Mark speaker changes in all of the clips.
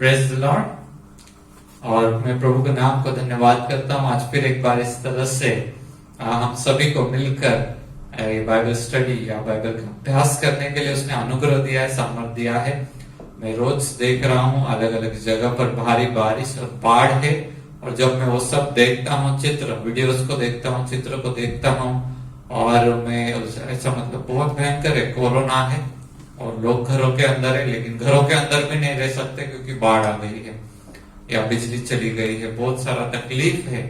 Speaker 1: Praise the Lord. और मैं प्रभु के नाम को धन्यवाद करता हूँ आज फिर एक बार इस तरह से हम सभी को मिलकर ये बाइबल स्टडी या बाइबल का अभ्यास करने के लिए उसने अनुग्रह दिया है, सामर्थ दिया है। मैं रोज देख रहा हूँ अलग अलग जगह पर भारी बारिश और बाढ़ है, और जब मैं वो सब देखता हूँ, चित्र वीडियोस को देखता हूँ, चित्र को देखता हूँ, और मैं ऐसा मतलब बहुत भयंकर है। कोरोना है और लोग घरों के अंदर है, लेकिन घरों के अंदर भी नहीं रह सकते क्योंकि बाढ़ आ गई है या बिजली चली गई है, बहुत सारा तकलीफ है।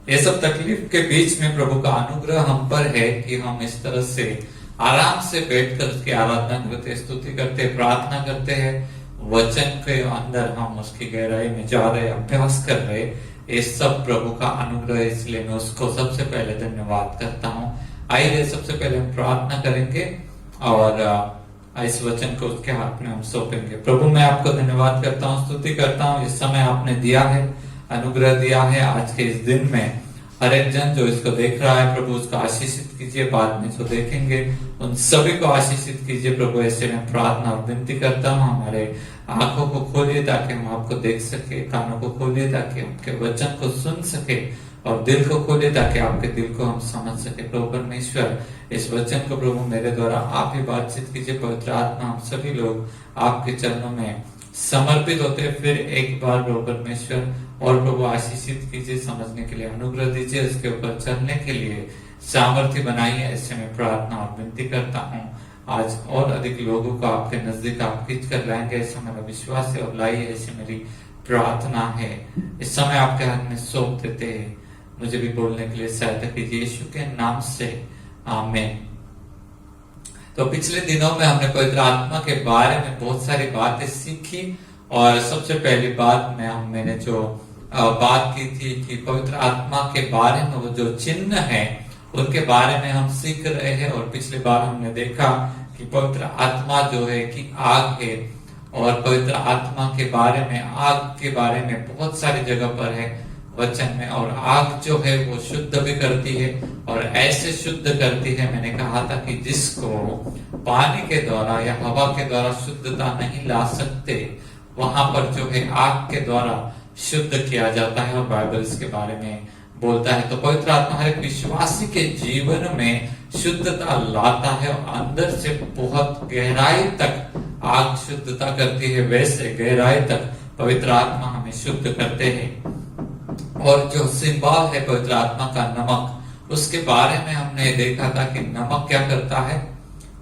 Speaker 1: ये सब तकलीफ के बीच में प्रभु का अनुग्रह हम पर है कि हम इस तरह से आराम से बैठकर उसकी आराधना करते, स्तुति करते, प्रार्थना करते हैं, वचन के अंदर हम उसकी गहराई में जा रहे, अभ्यास कर रहे। ये सब प्रभु का अनुग्रह, इसलिए मैं उसको सबसे पहले धन्यवाद करता हूँ। आइए सबसे पहले हम प्रार्थना करेंगे और इस वचन को उसके हाथ में हम सौंपेंगे। प्रभु मैं आपको धन्यवाद करता हूँ, स्तुति करता हूँ, इस समय आपने दिया है, अनुग्रह दिया है। आज के इस दिन में हर एक जन जो इसको देख रहा है प्रभु उसको आशीषित कीजिए, बाद में जो देखेंगे उन सभी को आशीषित कीजिए प्रभु। ऐसे में प्रार्थना और विनती करता हूँ, हमारे आंखों को खोलिए ताकि हम आपको देख सके, कानों को खोलिए ताकि आपके वचन को सुन सके, और दिल को खोलिए ताकि आपके दिल को हम समझ सके। प्रभु परमेश्वर इस वचन को प्रभु मेरे द्वारा आप ही बातचीत कीजिए। पवित्र आत्मा हम सभी लोग आपके चरणों में समर्पित होते फिर एक बार प्रभु परमेश्वर, और प्रभु आशीषित कीजिए, समझने के लिए अनुग्रह दीजिए, इसके ऊपर चलने के लिए सामर्थ्य बनाइए। ऐसे में प्रार्थना और विनती करता हूँ। आज और अधिक लोगों को आपके नजदीक आप खींच कर लाएंगे, ऐसा मेरा विश्वास है, और लाइए ऐसी मेरी प्रार्थना है। इस समय आपके हाथ में सौंप देते हैं, मुझे भी बोलने के लिए सहायता कीजिए, यीशु के नाम से आमीन। तो पिछले दिनों में हमने पवित्र आत्मा के बारे में बहुत सारी बातें सीखी, और सबसे पहली बात में मैंने जो बात की थी कि पवित्र आत्मा के बारे में वो जो चिन्ह है उनके बारे में हम सीख रहे हैं। और पिछली बार हमने देखा कि पवित्र आत्मा जो है कि आग है, और पवित्र आत्मा के बारे में, आग के बारे में बहुत सारी जगह पर है वचन में। और आग जो है वो शुद्ध भी करती है, और ऐसे शुद्ध करती है, मैंने कहा था कि जिसको पानी के द्वारा या हवा के द्वारा शुद्धता नहीं ला सकते, वहां पर जो है आग के द्वारा शुद्ध किया जाता है, और बाइबल इसके बारे में बोलता है। तो पवित्र आत्मा हर एक विश्वासी के जीवन में शुद्धता लाता है, और अंदर से बहुत गहराई तक आग शुद्धता करती है, वैसे गहराई तक पवित्र आत्मा हमें शुद्ध करते हैं। और जो सिंबल है पवित्र आत्मा का, नमक, उसके बारे में हमने देखा था कि नमक क्या करता है,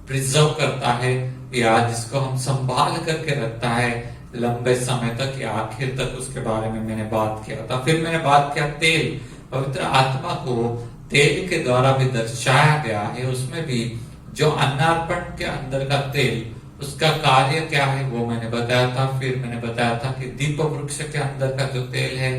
Speaker 1: प्रिजर्व करता है, या जिसको हम संभाल करके रखता है लंबे समय तक या आखिर तक, उसके बारे में मैंने बात किया था। फिर मैंने बात किया तेल, पवित्र आत्मा को तेल के द्वारा भी दर्शाया गया है। उसमें भी जो अन्नार्पण के अंदर का तेल, उसका कार्य क्या है वो मैंने बताया था। फिर मैंने बताया था कि दीप वृक्ष के अंदर का जो तेल है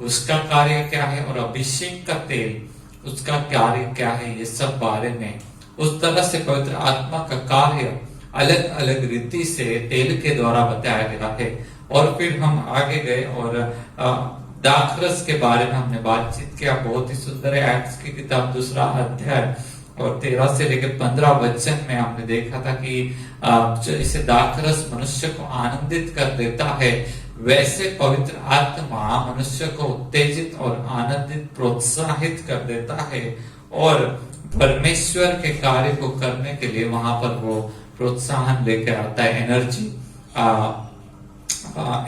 Speaker 1: उसका कार्य क्या है, और अभिषेक का तेल उसका कार्य क्या है, ये सब बारे में उस तरह से पवित्र आत्मा का कार्य अलग अलग रीति से तेल के द्वारा बताया गया है। और फिर हम आगे गए और दाखरस के बारे में हमने बातचीत किया, बहुत ही सुंदर है। एक्ट्स की किताब 2 अध्याय और 13 से लेकर 15 वचन में हमने देखा था कि इसे दाखरस मनुष्य को आनंदित कर देता है, वैसे पवित्र आत्मा मनुष्य को उत्तेजित और आनंदित, प्रोत्साहित कर देता है, और परमेश्वर के कार्य को करने के लिए वहां पर वो प्रोत्साहन लेकर आता है,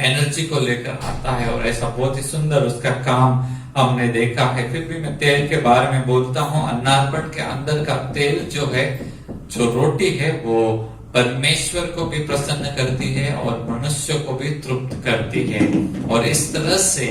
Speaker 1: एनर्जी को लेकर आता है, और ऐसा बहुत ही सुंदर उसका काम हमने देखा है। फिर भी मैं तेल के बारे में बोलता हूँ। अन्नार्पण के अंदर का तेल जो है, जो रोटी है, वो परमेश्वर को भी प्रसन्न करती है और मनुष्य को भी तृप्त करती है। और इस तरह से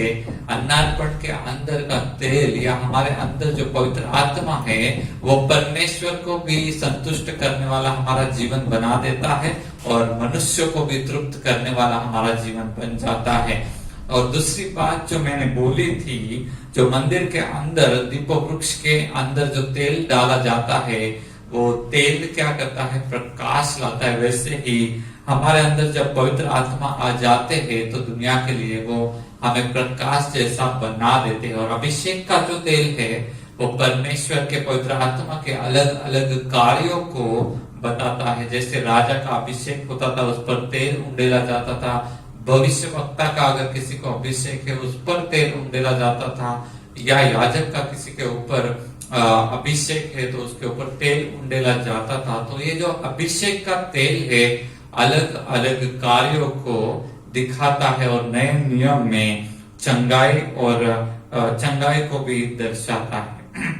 Speaker 1: अन्नार्पण के अंदर का तेल या हमारे अंदर जो पवित्र आत्मा है वो परमेश्वर को भी संतुष्ट करने वाला हमारा जीवन बना देता है, और मनुष्य को भी तृप्त करने वाला हमारा जीवन बन जाता है। और दूसरी बात जो मैंने बोली थी, जो मंदिर के अंदर दीप वृक्ष के अंदर जो तेल डाला जाता है, वो तेल क्या करता है, प्रकाश लाता है। वैसे ही हमारे अंदर जब पवित्र आत्मा आ जाते हैं तो दुनिया के लिए वो हमें प्रकाश जैसा बना देते हैं। और अभिषेक का जो तेल है वो परमेश्वर के पवित्र आत्मा के अलग अलग कार्यों को बताता है। जैसे राजा का अभिषेक होता था, उस पर तेल उंडेला जाता था, भविष्य वक्ता का अगर किसी को अभिषेक है उस पर तेल उंडेला जाता था, या याजक का किसी के ऊपर अभिषेक है तो उसके ऊपर तेल उंडेला जाता था। तो ये जो अभिषेक का तेल है अलग अलग कार्यों को दिखाता है और नए नियम में चंगाई और चंगाई को भी दर्शाता है।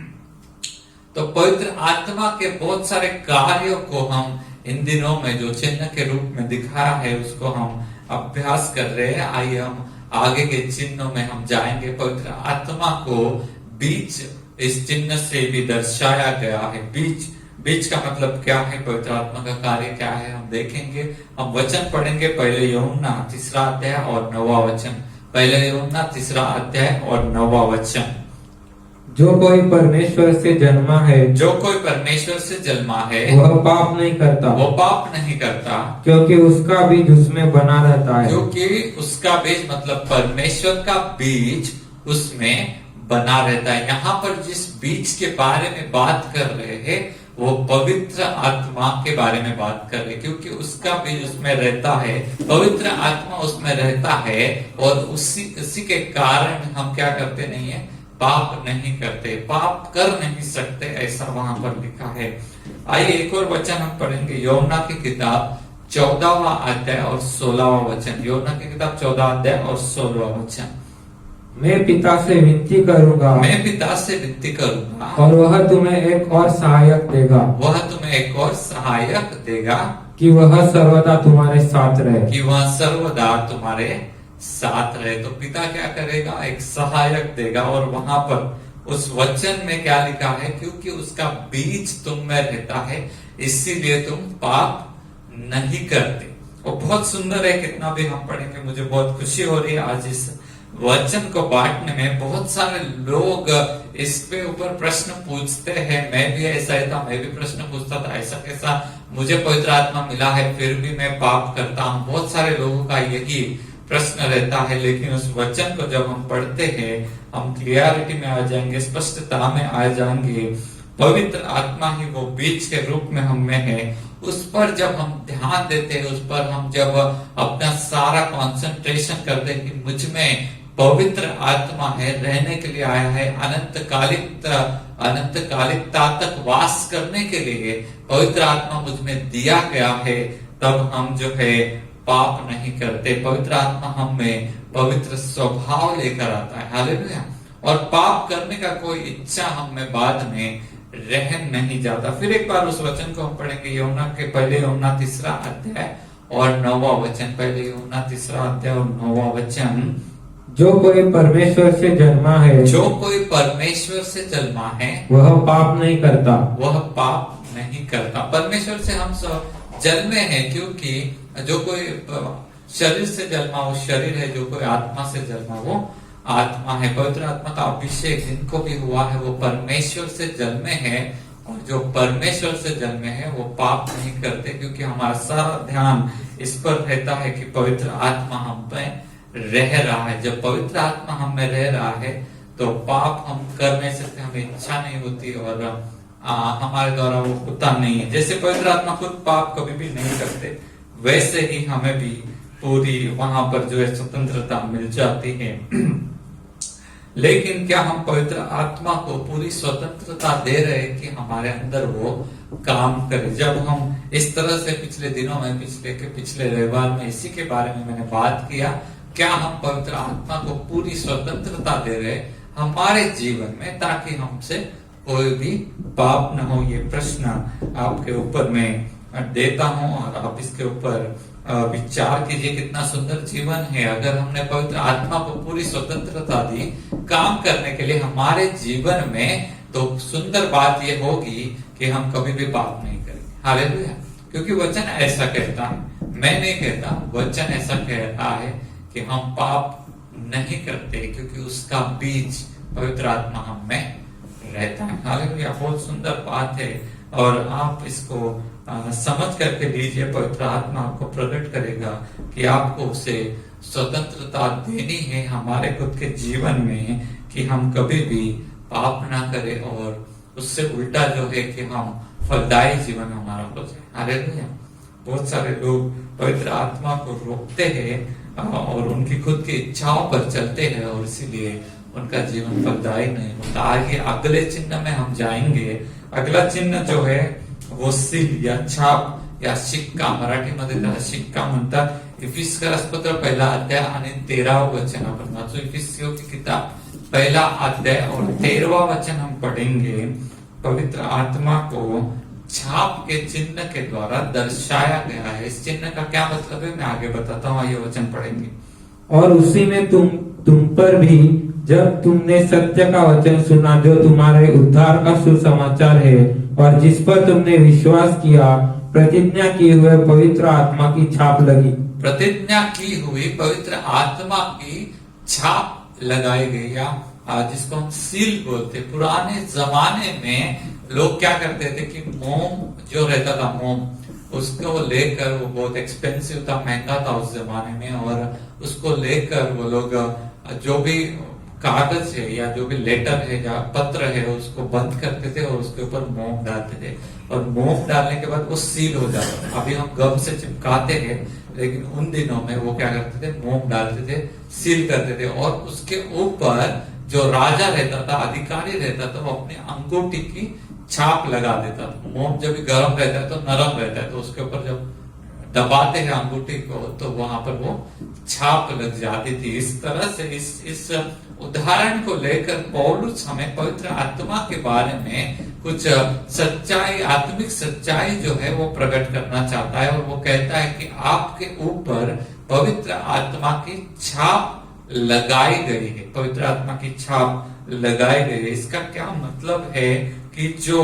Speaker 1: तो पवित्र आत्मा के बहुत सारे कार्यों को हम इन दिनों में जो चिन्ह के रूप में दिखाया है उसको हम अभ्यास कर रहे हैं। आइए हम आगे के चिन्हों में हम जाएंगे। पवित्र आत्मा को बीज इस चिन्ह से भी दर्शाया गया है। बीज बीज का मतलब क्या है, पवित्र आत्मा का कार्य क्या है, हम देखेंगे। हम वचन पढ़ेंगे पहले यूहन्ना 3 अध्याय और 9वां वचन। पहले यूहन्ना 3 अध्याय और 9वां वचन।
Speaker 2: जो कोई परमेश्वर से जन्मा है,
Speaker 1: जो कोई परमेश्वर से जन्मा है
Speaker 2: वह पाप नहीं करता,
Speaker 1: वो पाप नहीं करता,
Speaker 2: क्योंकि उसका बीज उसमें बना रहता है।
Speaker 1: क्योंकि उसका बीज मतलब परमेश्वर का बीज उसमें बना रहता है। यहाँ पर जिस बीज के बारे में बात कर रहे हैं वो पवित्र आत्मा के बारे में बात कर रहे हैं, क्योंकि उसका बीज उसमें रहता है, पवित्र आत्मा उसमें रहता है और उसी के कारण हम क्या करते नहीं है, पाप नहीं करते, पाप कर नहीं सकते, ऐसा वहां पर लिखा है। आइए एक और वचन हम पढ़ेंगे, यूहन्ना की किताब 14वां अध्याय और 16वां वचन। यूहन्ना की किताब 14 अध्याय और 16वां वचन।
Speaker 2: मैं पिता से विनती करूंगा,
Speaker 1: मैं पिता से विनती करूंगा
Speaker 2: और वह तुम्हें एक और सहायक देगा,
Speaker 1: वह तुम्हें एक और सहायक देगा,
Speaker 2: कि वह सर्वदा तुम्हारे साथ रहे।
Speaker 1: कि वह सर्वदा तुम्हारे साथ रहे। तो पिता क्या करेगा, एक सहायक देगा। और वहां पर उस वचन में क्या लिखा है, क्योंकि उसका बीज तुम में रहता है इसीलिए तुम पाप नहीं करते। और बहुत सुंदर है, कितना भी हम पढ़ेंगे मुझे बहुत खुशी हो रही है आज इस वचन को बांटने में। बहुत सारे लोग इस पे ऊपर प्रश्न पूछते हैं, मैं भी ऐसा ही था, मैं भी प्रश्न पूछता था, ऐसा कैसा मुझे पवित्र आत्मा मिला है फिर भी मैं पाप करता हूँ। बहुत सारे लोगों का यही प्रश्न रहता है। लेकिन उस वचन को जब हम पढ़ते हैं हम क्लियरिटी में आ जाएंगे, स्पष्टता में आ जाएंगे। पवित्र आत्मा ही वो बीज के रूप में हम में है। उस पर जब हम ध्यान देते हैं, उस पर हम जब अपना सारा कंसंट्रेशन करते हैं कि मुझ में पवित्र आत्मा है, रहने के लिए आया है, अनंत कालिकता तक वास करने के लिए पवित्र आत्मा मुझ में दिया गया है, तब हम जो है पाप नहीं करते। पवित्र आत्मा हम में पवित्र स्वभाव लेकर आता है। हालेलुया। और पाप करने का कोई इच्छा हम में बाद में रह नहीं जाता। फिर एक बार उस वचन को हम पढ़ेंगे, यूहन्ना के पहले यूहन्ना 3 अध्याय और 9वां वचन। पहले यूहन्ना 3 अध्याय और 9वां वचन।
Speaker 2: जो कोई परमेश्वर से जन्मा है,
Speaker 1: जो कोई परमेश्वर से जन्मा है
Speaker 2: वह पाप नहीं करता,
Speaker 1: वह पाप नहीं करता। परमेश्वर से हम सब जन्मे हैं, क्योंकि जो कोई शरीर से जन्मा वो शरीर है, जो कोई आत्मा से जन्मा वो आत्मा है। पवित्र आत्मा का अभिषेक जिनको भी हुआ है वो परमेश्वर से जन्मे हैं, और जो परमेश्वर से जन्मे हैं वो पाप नहीं करते, क्योंकि हमारा सारा ध्यान इस पर रहता है कि पवित्र आत्मा हम में रह रहा है। जब पवित्र आत्मा हम में रह रहा है तो पाप हम कर नहीं सकते, हमें इच्छा नहीं होती और हमारे द्वारा वो होता नहीं है। जैसे पवित्र आत्मा खुद पाप कभी भी नहीं करते, वैसे ही हमें भी पूरी वहां पर जो है स्वतंत्रता मिल जाती है। लेकिन क्या हम पवित्र आत्मा को पूरी स्वतंत्रता दे रहे हैं कि हमारे अंदर वो काम करे? जब हम इस तरह से पिछले दिनों में, पिछले रविवार में इसी के बारे में मैंने बात किया, क्या हम पवित्र आत्मा को पूरी स्वतंत्रता दे रहे हमारे जीवन में, ताकि हमसे कोई भी पाप न हो? ये प्रश्न आपके ऊपर मैं देता हूं और आप इसके ऊपर विचार कीजिए। कितना सुंदर जीवन है अगर हमने पवित्र आत्मा को पूरी स्वतंत्रता दी काम करने के लिए हमारे जीवन में। तो सुंदर बात ये होगी कि हम कभी भी पाप नहीं करेंगे। हालेलुया। क्योंकि वचन ऐसा कहता है, मैं नहीं कहता, वचन ऐसा कहता है कि हम पाप नहीं करते, क्योंकि उसका बीज पवित्र आत्मा हम में रहता है। हालेलुया। बहुत सुंदर बात है और आप इसको समझ करके लीजिए। पवित्र आत्मा आपको प्रकट करेगा कि आपको उसे स्वतंत्रता देनी है हमारे खुद के जीवन में, कि हम कभी भी पाप ना करें और उससे उल्टा जो है कि हम फलदायी जीवन हमारा हो जाए। हालेलुया। बहुत सारे लोग पवित्र आत्मा को रोकते हैं और उनकी खुद की इच्छाओं पर चलते हैं और इसीलिए उनका जीवन फलदायी नहीं होता। आगे अगले चिन्ह में हम जाएंगे। अगला चिन्ह जो है वो सील या छाप या शिक्का, मराठीमध्ये त्याला शिक्का म्हणतात। इफिस्करस पत्र पहिला अध्याय आणि 13वां वचन आपण वाचू। इफिसियों की किताब पहला अध्याय और 13वां वचन हम पढ़ेंगे। पवित्र आत्मा को छाप के चिन्ह के द्वारा दर्शाया गया है। इस चिन्ह का क्या मतलब है मैं आगे बताता हूँ, ये वचन पढ़ेंगे।
Speaker 2: और उसी में तुम पर भी जब तुमने सत्य का वचन सुना जो तुम्हारे उद्धार का सुसमाचार है और जिस पर तुमने विश्वास किया, प्रतिज्ञा की हुए पवित्र आत्मा की छाप लगी।
Speaker 1: प्रतिज्ञा की हुई पवित्र आत्मा की छाप लगाई गई या जिसको हम सील बोलते। पुराने जमाने में लोग क्या करते थे कि मोम जो रहता था, मोम उसको लेकर, वो बहुत एक्सपेंसिव था, महंगा था उस जमाने में, और उसको लेकर वो लोग जो भी कागज है या जो भी लेटर है या पत्र है उसको बंद करते थे और उसके ऊपर मोम डालते थे, और मोम डालने के बाद वो सील हो जाता था। अभी हम गम से चिपकाते हैं, लेकिन उन दिनों में वो क्या करते थे, मोम डालते थे, सील करते थे, और उसके ऊपर जो राजा रहता था, अधिकारी रहता था, वो अपनी अंगूठी की छाप लगा देता था। मोम जब भी गर्म रहता है तो नरम रहता है, तो उसके ऊपर जब दबाते हैं अंगूठी को तो वहां पर वो छाप लग जाती थी। इस तरह से इस उदाहरण को लेकर पौलुस हमें पवित्र आत्मा के बारे में कुछ सच्चाई, आत्मिक सच्चाई जो है वो प्रकट करना चाहता है, और वो कहता है कि आपके ऊपर पवित्र आत्मा की छाप लगाई गई है। पवित्र आत्मा की छाप लगाई गई है। इसका क्या मतलब है कि जो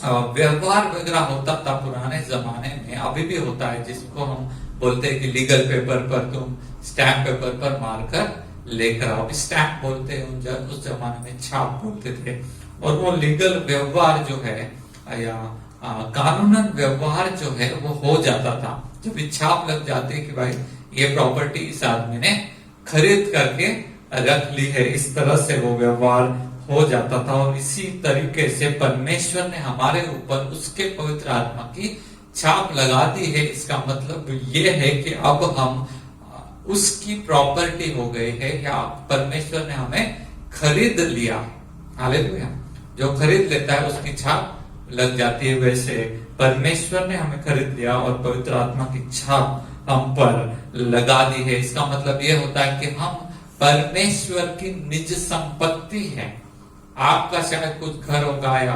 Speaker 1: व्यवहार वगैरह होता था पुराने जमाने में, अभी भी होता है, जिसको हम बोलते हैं कि लीगल पेपर पर तुम स्टैम्प पेपर पर मारकर लेकर आओ, स्टैम्प बोलते हैं, उस जमाने में छाप बोलते थे। और वो लीगल व्यवहार जो है या कानूनन व्यवहार जो है वो हो जाता था जब भी छाप लग जाती है कि भाई ये प्रॉपर्टी इस आदमी ने खरीद करके रख ली है। इस तरह से वो व्यवहार हो जाता था, और इसी तरीके से परमेश्वर ने हमारे ऊपर उसके पवित्र आत्मा की छाप लगा दी है। इसका मतलब ये है कि अब हम उसकी प्रॉपर्टी हो गए है, या परमेश्वर ने हमें खरीद लिया। हालेलुया। जो खरीद लेता है उसकी छाप लग जाती है, वैसे परमेश्वर ने हमें खरीद लिया और पवित्र आत्मा की छाप हम पर लगा दी है। इसका मतलब यह होता है कि हम परमेश्वर की निज संपत्ति है। आपका शायद कुछ घर होगा या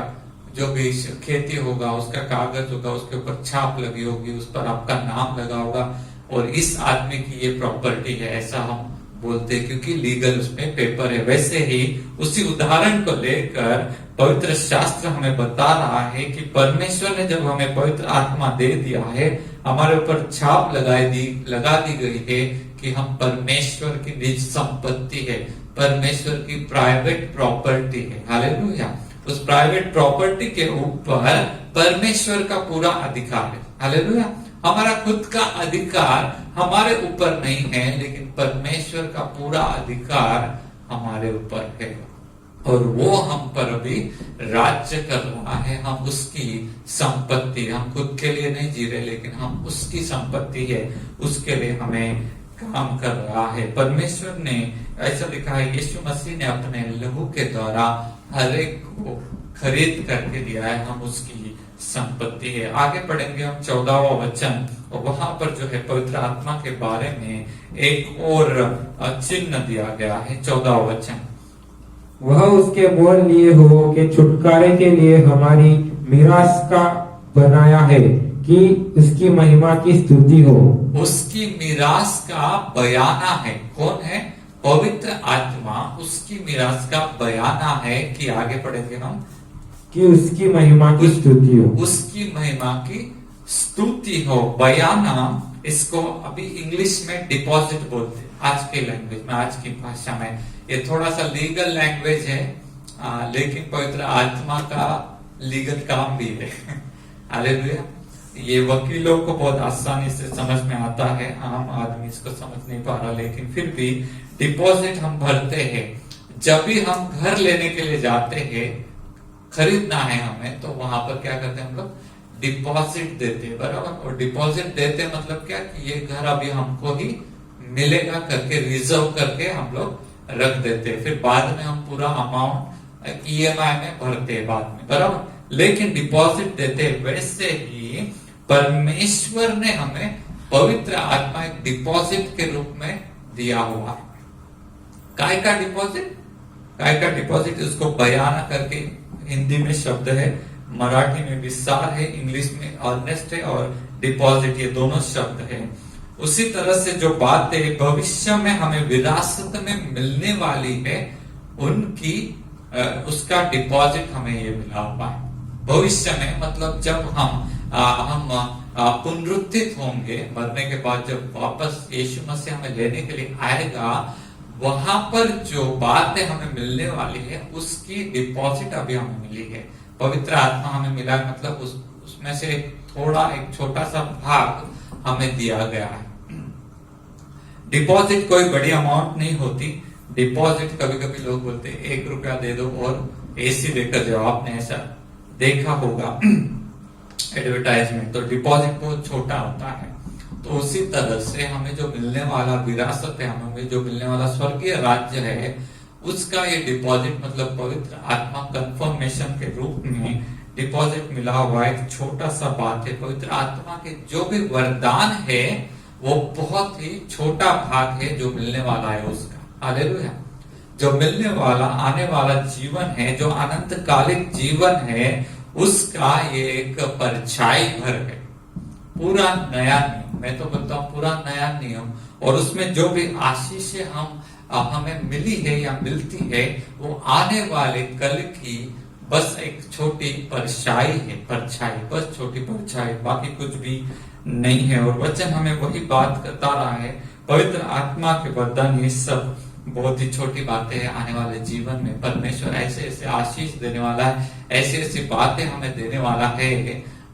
Speaker 1: जो भी खेती होगा उसका कागज होगा, उसके ऊपर छाप लगी होगी, उस पर आपका नाम लगा होगा, और इस आदमी की ये प्रॉपर्टी है, ऐसा हम बोलते हैं क्योंकि लीगल उसमें पेपर है। वैसे ही उसी उदाहरण को लेकर पवित्र शास्त्र हमें बता रहा है कि परमेश्वर ने जब हमें पवित्र आत्मा दे दिया है, हमारे ऊपर छाप लगा दी गई है कि हम परमेश्वर की निज संपत्ति है, परमेश्वर की प्राइवेट प्रॉपर्टी है। हालेलुया। उस प्राइवेट प्रॉपर्टी के ऊपर परमेश्वर का पूरा अधिकार है। हालेलुया। हमारा खुद का अधिकार हमारे ऊपर नहीं है, लेकिन परमेश्वर का पूरा अधिकार हमारे ऊपर है, और वो हम पर अभी राज्य कर रहा है। हम उसकी संपत्ति, हम खुद के लिए नहीं जी रहे, लेकिन हम उसकी संपत्ति है, उसके लिए हमें काम कर रहा है। परमेश्वर ने ऐसा लिखा है, यीशु मसीह ने अपने लहू के द्वारा हर एक को खरीद करके दिया है, हम उसकी संपत्ति है। आगे पढ़ेंगे हम 14वां वचन, और वहां पर जो है पवित्र आत्मा के बारे में एक और चिन्ह दिया गया है। 14वां वचन,
Speaker 2: वह उसके बोल लिए हो कि छुटकारे के लिए हमारी मीरास का बनाया है कि उसकी महिमा की स्तुति हो।
Speaker 1: उसकी मीरास का बयाना है। कौन है? पवित्र आत्मा उसकी मीरास का बयाना है कि आगे पढ़ेंगे हम
Speaker 2: कि उसकी महिमा की स्तुति हो।
Speaker 1: उसकी महिमा की स्तुति हो। बयाना, इसको अभी इंग्लिश में डिपॉजिट बोलते हैं, आज के लैंग्वेज में, आज की भाषा में। ये थोड़ा सा लीगल लैंग्वेज है, लेकिन पवित्र आत्मा का लीगल काम भी है। हालेलुया। ये वकीलों को बहुत आसानी से समझ में आता है, आम आदमी इसको समझ नहीं पा रहा, लेकिन फिर भी डिपॉजिट हम भरते हैं। जब भी हम घर लेने के लिए जाते हैं, खरीदना है हमें, तो वहां पर क्या करते हैं हम लोग? डिपॉजिट देते हैं, बराबर। और डिपॉजिट देते मतलब क्या कि ये घर अभी हमको ही मिलेगा करके रिजर्व करके हम लोग रख देते हैं, फिर बाद में हम पूरा अमाउंट ईएमआई में भरते हैं बाद में, बराबर। लेकिन डिपॉजिट देते वैसे ही परमेश्वर ने हमें पवित्र आत्मा एक डिपॉजिट के रूप में दिया हुआ है। काय का डिपॉजिट? काय का डिपॉजिट इसको बयान करके हिंदी में शब्द है, मराठी में विस्तार है, इंग्लिश में अर्नेस्ट है, और डिपॉजिट, ये दोनों शब्द है। उसी तरह से जो बातें भविष्य में हमें विरासत में मिलने वाली है उनकी उसका डिपॉजिट हमें ये मिला हुआ है। भविष्य में मतलब जब हम पुनरुत्थित होंगे, मरने के बाद जब वापस यीशु मसीह हमें लेने के लिए आएगा, वहां पर जो बातें हमें मिलने वाली है उसकी डिपॉजिट अभी हमें मिली है। पवित्र आत्मा हमें मिला, मतलब उसमें से एक छोटा सा भाग हमें दिया गया है। डिपॉजिट कोई बड़ी अमाउंट नहीं होती। डिपॉजिट कभी कभी लोग बोलते हैं 1 रुपया दे दो और एसी देकर जाओ, आपने ऐसा देखा होगा एडवर्टाइजमेंट। तो डिपॉजिट बहुत छोटा होता है। तो उसी तरह से हमें जो मिलने वाला विरासत है, हमें जो मिलने वाला स्वर्गीय राज्य है, उसका ये डिपॉजिट मतलब पवित्र आत्मा कंफर्मेशन के रूप में डिपॉजिट मिला हुआ एक छोटा सा बात है। पवित्र आत्मा के जो भी वरदान है वो बहुत ही छोटा भाग है जो मिलने वाला है उसका। हालेलुया। जो मिलने वाला आने वाला जीवन है, जो अनंतकालिक जीवन है, उसका ये एक परछाई भर है, पूरा नया नियम। मैं तो बोलता हूँ पूरा नया नियम। और उसमें जो भी आशीषें हमें मिली है या मिलती है, वो आने वाले कल की बस एक छोटी परछाई है, परछाई, बस छोटी परछाई, बाकी कुछ भी नहीं है। और वचन हमें वही बात करता रहा है, पवित्र आत्मा के वरदान ये सब बहुत ही छोटी बातें हैं। आने वाले जीवन में परमेश्वर ऐसे ऐसे आशीष देने वाला है, ऐसी ऐसी बातें हमें देने वाला है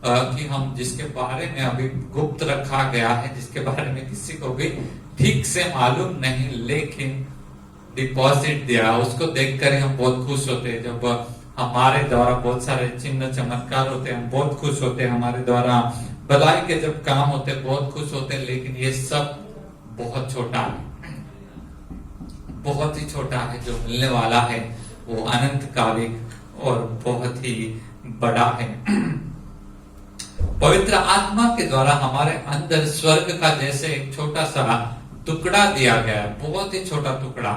Speaker 1: कि हम जिसके बारे में अभी गुप्त रखा गया है, जिसके बारे में किसी को भी ठीक से मालूम नहीं, लेकिन डिपॉजिट दिया, उसको देखकर हम बहुत खुश होते हैं। जब हमारे द्वारा बहुत सारे चिन्ह चमत्कार होते हैं, हम बहुत खुश होते हैं। हमारे द्वारा भलाई के जब काम होते हैं, बहुत खुश होते हैं। लेकिन ये सब बहुत छोटा है, बहुत ही छोटा है। जो मिलने वाला है वो अनंतकालिक और बहुत ही बड़ा है। पवित्र आत्मा के द्वारा हमारे अंदर स्वर्ग का जैसे एक छोटा सा टुकड़ा दिया गया है, बहुत ही छोटा टुकड़ा,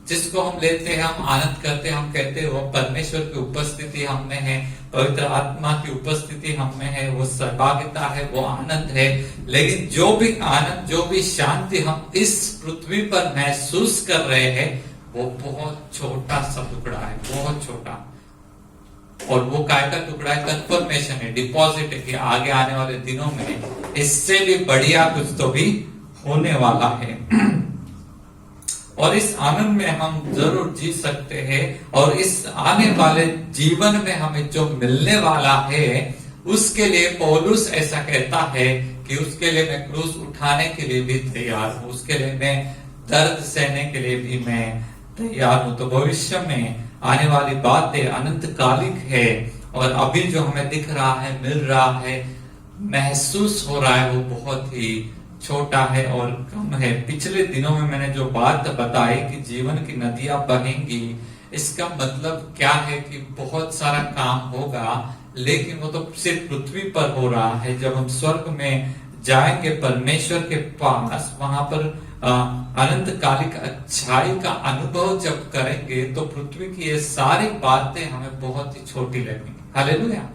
Speaker 1: जिसको हम लेते हैं, हम आनंद करते हैं, हम कहते हैं वो परमेश्वर की उपस्थिति हम में है, पवित्र आत्मा की उपस्थिति हम में है, वो सहभागिता है, वो आनंद है। लेकिन जो भी आनंद, जो भी शांति हम इस पृथ्वी पर महसूस कर रहे हैं, वो बहुत छोटा सा टुकड़ा है, बहुत छोटा। और वो काय का टुकड़ा है? कंफर्मेशन है, डिपॉजिट है कि आगे आने वाले दिनों में इससे भी बढ़िया कुछ तो भी होने वाला है। और इस आनंद में हम जरूर जी सकते हैं। और इस आने वाले जीवन में हमें जो मिलने वाला है, उसके लिए पौलुस ऐसा कहता है कि उसके लिए मैं क्रूस उठाने के लिए भी तैयार हूं, उसके लिए मैं दर्द सहने के लिए भी मैं तैयार हूं। तो भविष्य में आने वाली बातें अनंतकालिक है, और अभी जो हमें दिख रहा है, मिल रहा है, महसूस हो रहा है, वो बहुत ही छोटा है और कम है। पिछले दिनों में मैंने जो बात बताई कि जीवन की नदियां बहेंगी, इसका मतलब क्या है कि बहुत सारा काम होगा, लेकिन वो तो सिर्फ पृथ्वी पर हो रहा है। जब हम स्वर्ग में जाएंगे परमेश्वर के पास, वहां पर अनंतकालिक अच्छाई का अनुभव जब करेंगे, तो पृथ्वी की ये सारी बातें हमें बहुत ही छोटी लगेंगी। हालेलुया।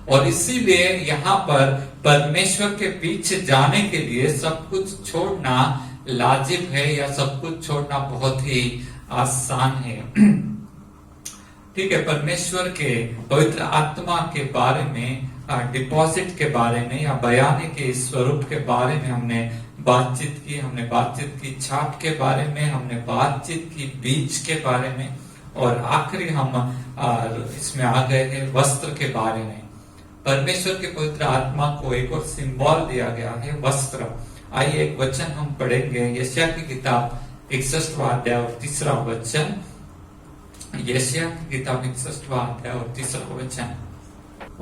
Speaker 1: और इसीलिए यहाँ पर परमेश्वर के पीछे जाने के लिए सब कुछ छोड़ना लाजिब है, या सब कुछ छोड़ना बहुत ही आसान है। ठीक है, परमेश्वर के पवित्र आत्मा के बारे में, डिपॉजिट के बारे में, या बयाने के स्वरूप के बारे में हमने बातचीत की। हमने बातचीत की छाप के बारे में, हमने बातचीत की बीज के बारे में, और आखिरी हम इसमें आ गए हैं वस्त्र के बारे में। परमेश्वर के पवित्र आत्मा को एक और सिंबल दिया गया है, वस्त्र। आइए एक वचन हम पढ़ेंगे, यशायाह की किताब 61वां अध्याय और 3रा वचन। यशायाह की किताब 61वां अध्याय और 3रा वचन।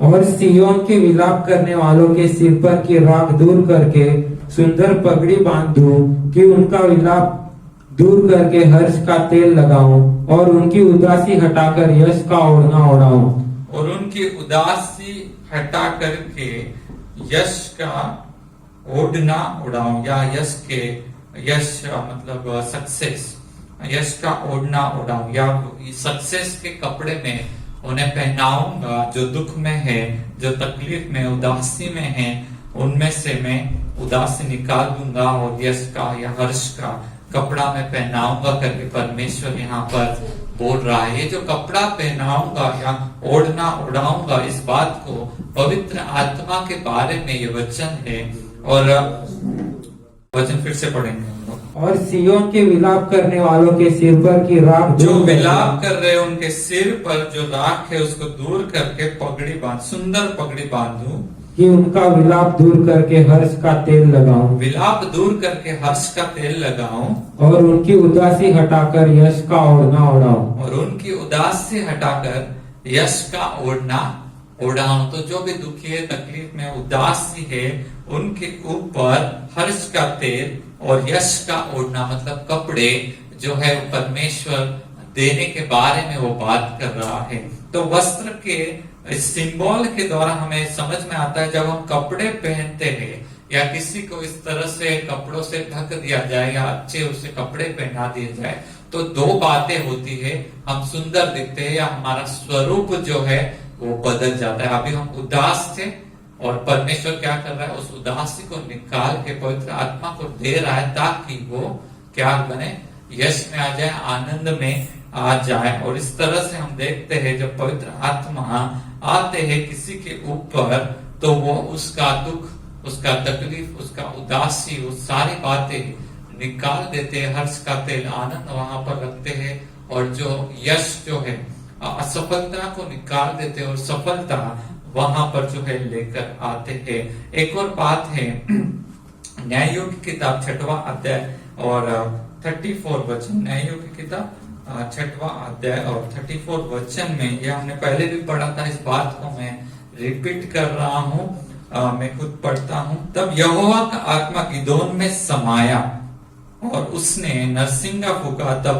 Speaker 2: और सिय्योन के विलाप करने वालों के सिर पर की राख दूर करके सुंदर पगड़ी बांध दूं, कि उनका विलाप दूर करके हर्ष का तेल लगाऊं और उनकी उदासी हटाकर यश का ओढ़ना ओढ़ाऊं।
Speaker 1: और उनकी उदासी हटा करके यश का ओढ़ना उड़ाऊं, या यश मतलब सक्सेस, यश का ओढ़ना उड़ाऊं, या सक्सेस के कपड़े में उन्हें पहनाऊंगा। जो दुख में है, जो तकलीफ में, उदासी में है, उनमें से मैं उदासी निकाल दूंगा और यश का या हर्ष का कपड़ा मैं पहनाऊंगा करके परमेश्वर यहाँ पर बोल रहा है। ये जो कपड़ा पहनाऊंगा या ओढ़ना उड़ाऊंगा, इस बात को पवित्र आत्मा के बारे में ये वचन है। और वचन फिर से पढ़ेंगे हम लोग।
Speaker 2: और सिय्योन के विलाप करने वालों के सिर पर की राख
Speaker 1: जो
Speaker 2: दूर
Speaker 1: विलाप कर रहे हैं उनके सिर पर जो राख है उसको दूर करके पगड़ी बांध, सुंदर पगड़ी बांधू,
Speaker 2: कि उनका विलाप दूर करके हर्ष का तेल लगाऊं
Speaker 1: विलाप दूर करके हर्ष का तेल लगाऊं
Speaker 2: और उनकी उदासी हटाकर यश का ओढ़ना ओढ़ाऊं।
Speaker 1: और उनकी उदासी हटाकर यश का ओढ़ना ओढ़ाऊं। तो जो भी दुखी है, तकलीफ में, उदासी है, उनके ऊपर हर्ष का तेल और यश का ओढ़ना मतलब कपड़े जो है परमेश्वर देने के बारे में वो बात कर रहा है। तो वस्त्र के सिंबल के द्वारा हमें समझ में आता है, जब हम कपड़े पहनते हैं या किसी को इस तरह से कपड़ों से ढक दिया जाए या अच्छे उसे कपड़े पहना दिए जाए, तो दो बातें होती है। हम सुंदर दिखते हैं या हमारा स्वरूप जो है वो बदल जाता है। अभी हम उदास थे और परमेश्वर क्या कर रहा है, उस उदासी को निकाल के पवित्र आत्मा को दे रहा है ताकि वो क्या बने, यश में आ जाए, आनंद में आ जाए। और इस तरह से हम देखते हैं जब पवित्र आत्मा आते हैं किसी के ऊपर, तो वो उसका दुख, उसका तकलीफ, उसका उदासी, वो सारी बातें निकाल देते हैं। हर्ष का तेल, आनंद वहां पर रखते हैं और जो यश जो है असफलता को निकाल देते हैं और सफलता वहां पर जो है लेकर आते हैं। एक और बात है, न्यायों की किताब 6वां अध्याय और 34 वचन, न्यायों की किताब 6वां अध्याय और 34 वचन में, ये हमने पहले भी पढ़ा था, इस बात को मैं रिपीट कर रहा हूँ, मैं खुद पढ़ता हूँ। तब यहोवा का आत्मा गिदोन में समाया और उसने नरसिंगा फूका, तब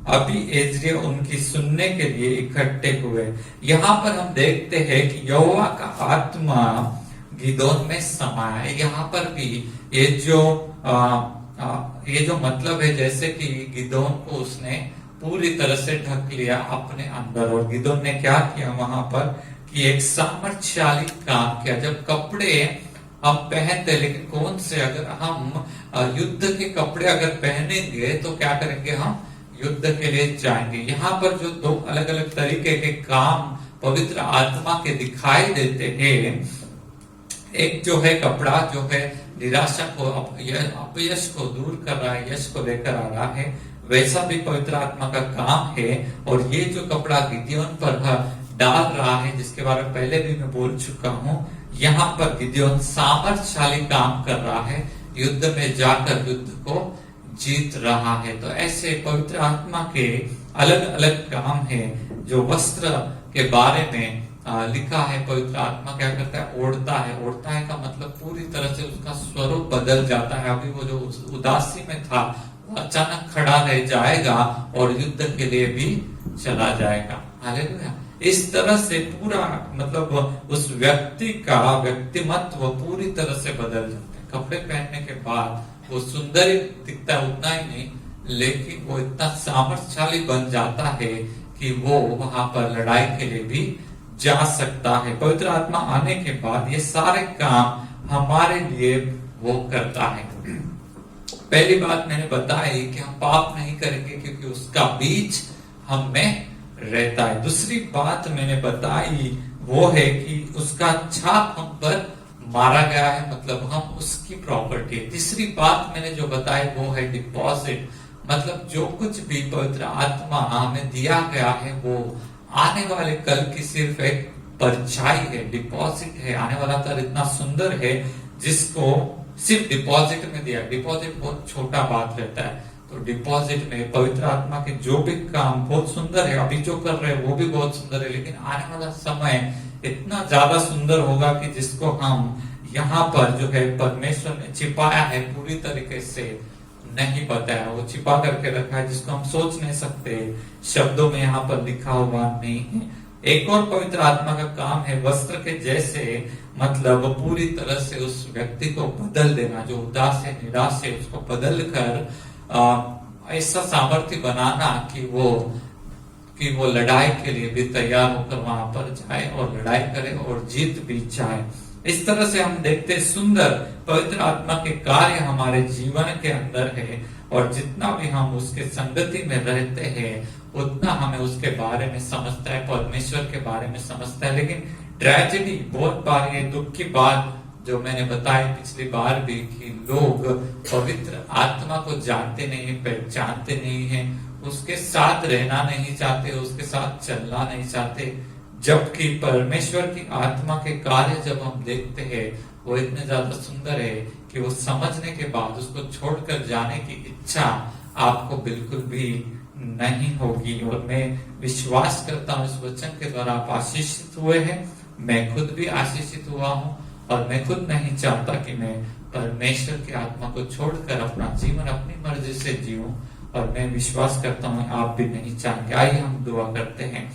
Speaker 1: अभी एजरिया उनकी सुनने के लिए इकट्ठे हुए। यहाँ पर हम देखते हैं कि यहोवा का आत्मा गिदोन में समाया। यहाँ पर भी ये जो मतलब है, जैसे कि गिदोन को उसने पूरी तरह से ढक लिया अपने अंदर। और गिदोन ने क्या किया वहां पर कि एक सामर्थ्यशाली काम किया। जब कपड़े हम पहनते, लेकिन कौन से, अगर हम युद्ध के कपड़े अगर पहनेंगे तो क्या करेंगे, हम युद्ध के लिए जाएंगे। यहाँ पर जो दो अलग अलग तरीके के काम पवित्र आत्मा के दिखाई देते हैं, एक जो है कपड़ा जो है निराशा को, अपयश को दूर कर रहा है, यश को लेकर आ रहा है, वैसा भी पवित्र आत्मा का काम है। और ये जो कपड़ा गिदियोन पर डाल रहा है, जिसके बारे में पहले भी मैं बोल चुका हूँ, यहाँ पर गिदियोन सामर्थ्यशाली काम कर रहा है, युद्ध में जाकर युद्ध को जीत रहा है। तो ऐसे पवित्र आत्मा के अलग अलग काम है जो वस्त्र के बारे में लिखा है। पवित्र आत्मा क्या करता है, ओढ़ता है। ओढ़ता है का मतलब पूरी तरह से उसका स्वरूप बदल जाता है। अभी वो जो उदासी में था वो अचानक खड़ा रह जाएगा और युद्ध के लिए भी चला जाएगा। हालेलुया। इस तरह से पूरा मतलब उस व्यक्ति का व्यक्तिमत्व पूरी तरह से बदल जाता है। कपड़े पहनने के बाद वो सुंदर ही दिखता है, उतना ही नहीं, लेकिन वो इतना सामर्थ्यशाली बन जाता है कि वो वहां पर लड़ाई के लिए भी जा सकता है। पवित्र आत्मा आने के बाद ये सारे काम हमारे लिए वो करता है। पहली बात मैंने बताई कि हम पाप नहीं करेंगे क्योंकि उसका बीज हम में रहता है। दूसरी बात मैंने बताई वो है कि उसका छाप हम पर मारा गया है, मतलब हम उसकी प्रॉपर्टी है। तीसरी बात मैंने जो बताई वो है डिपॉजिट, मतलब जो कुछ भी पवित्र आत्मा हमें दिया गया है वो आने वाले कल की सिर्फ एक परछाई है, डिपॉजिट है। आने वाला कल इतना सुंदर है जिसको सिर्फ डिपॉजिट में दिया। डिपॉजिट बहुत छोटा बात रहता है, तो डिपॉजिट में पवित्र आत्मा के जो भी काम बहुत सुंदर है, अभी जो कर रहे हैं वो भी बहुत सुंदर है, लेकिन आने वाला समय इतना ज्यादा सुंदर होगा कि जिसको हम यहाँ पर जो है परमेश्वर ने छिपाया है पूरी तरीके से नहीं बताया, वो छिपा करके रखा है जिसको हम सोच नहीं सकते, शब्दों में यहाँ पर लिखा हुआ नहीं है। एक और पवित्र आत्मा का काम है वस्त्र के जैसे, मतलब पूरी तरह से उस व्यक्ति को बदल देना, जो उदास है निराश है उसको बदल कर ऐसा सामर्थ्य बनाना कि वो लड़ाई के लिए भी तैयार होकर वहां पर जाए और लड़ाई करे और जीत भी जाए। इस तरह से हम देखते सुंदर पवित्र आत्मा के कार्य हमारे जीवन के अंदर है, और जितना भी हम उसके संगति में रहते हैं उतना हमें उसके बारे में समझता है, परमेश्वर के बारे में समझता है। लेकिन ट्रेजेडी बहुत बार, ये दुख की बात जो मैंने बताई पिछली बार भी, कि लोग पवित्र आत्मा को जानते नहीं, पहचानते नहीं है, उसके साथ रहना नहीं चाहते, उसके साथ चलना नहीं चाहते, जबकि परमेश्वर की आत्मा के कार्य जब हम देखते हैं वो इतने ज्यादा सुंदर है कि वो समझने के बाद उसको छोड़कर जाने की इच्छा आपको बिल्कुल भी नहीं होगी। और मैं विश्वास करता हूँ इस वचन के द्वारा आप आशीषित हुए हैं, मैं खुद भी आशीषित हुआ हूँ, और मैं खुद नहीं चाहता कि मैं परमेश्वर की आत्मा को छोड़कर अपना जीवन अपनी मर्जी से जीऊं, और मैं विश्वास करता हूँ आप भी नहीं चाहेंगे। आइए हम दुआ करते हैं।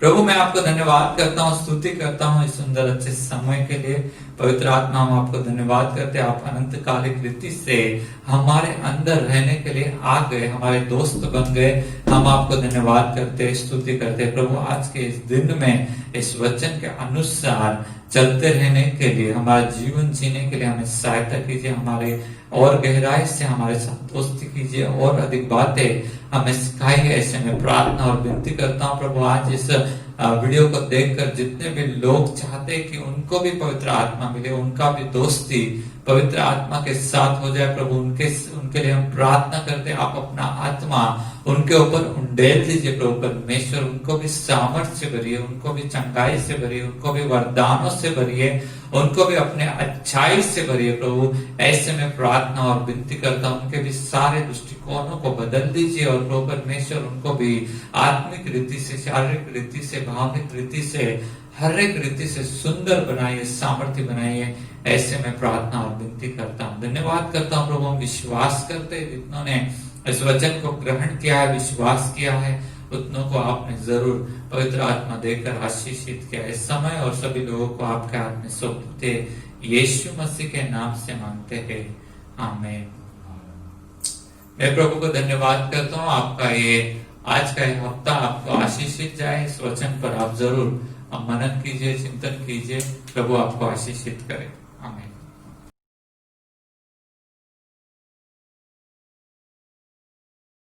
Speaker 1: प्रभु मैं आपको धन्यवाद करता हूँ, स्तुति करता हूँ इस सुंदर अच्छे समय के लिए। पवित्र आत्मा हम आपको धन्यवाद करते हैं, आप अनंत कालिक रीति से हमारे अंदर रहने के लिए आ गए, हमारे दोस्त बन गए। हम आपको धन्यवाद करते, स्तुति करते प्रभु। आज के इस दिन में इस वचन के अनुसार चलते रहने के लिए, हमारा जीवन जीने के लिए हमें सहायता कीजिए, हमारे और गहराई से हमारे साथ दोस्ती कीजिए, और अधिक बातें हमें सिखाइए। ऐसे में प्रार्थना और विनती करता हूँ प्रभु, आज इस वीडियो को देखकर जितने भी लोग चाहते हैं कि उनको भी पवित्र आत्मा मिले, उनका भी दोस्ती पवित्र आत्मा के साथ हो जाए प्रभु, उनके लिए हम प्रार्थना करते हैं, आप अपना आत्मा उनके ऊपर उंडेल दीजिए प्रभु परमेश्वर, उनको भी सामर्थ्य से भरिए, उनको भी चंगाई से भरिए, उनको भी वरदानों से भरिए, उनको भी अपने अच्छाई से भरिए प्रभु। ऐसे में प्रार्थना और विनती करता हूं, उनके भी सारे दृष्टिकोणों को बदल दीजिए, और प्रभु परमेश्वर उनको भी आत्मिक रीति से, शारीरिक रीति से, भावनिक रीति से, हर एक रीति से सुंदर बनाइए, सामर्थ्य बनाइए। ऐसे में प्रार्थना और विनती करता हूँ, धन्यवाद करता हूँ प्रभु। हम विश्वास करते हैं जितनों ने इस वचन को ग्रहण किया है, विश्वास किया है, उतनों को आपने जरूर पवित्र आत्मा देकर आशीषित किया। इस समय और सभी लोगों को आपके हाथ में सौंपते यीशु मसीह के नाम से मांगते हैं, आमीन। मैं प्रभु को धन्यवाद करता हूँ, आपका ये आज का ये हफ्ता आपको आशीषित जाए। इस वचन पर आप जरूर मनन कीजिए, चिंतन कीजिए, प्रभु आपको आशीषित करे।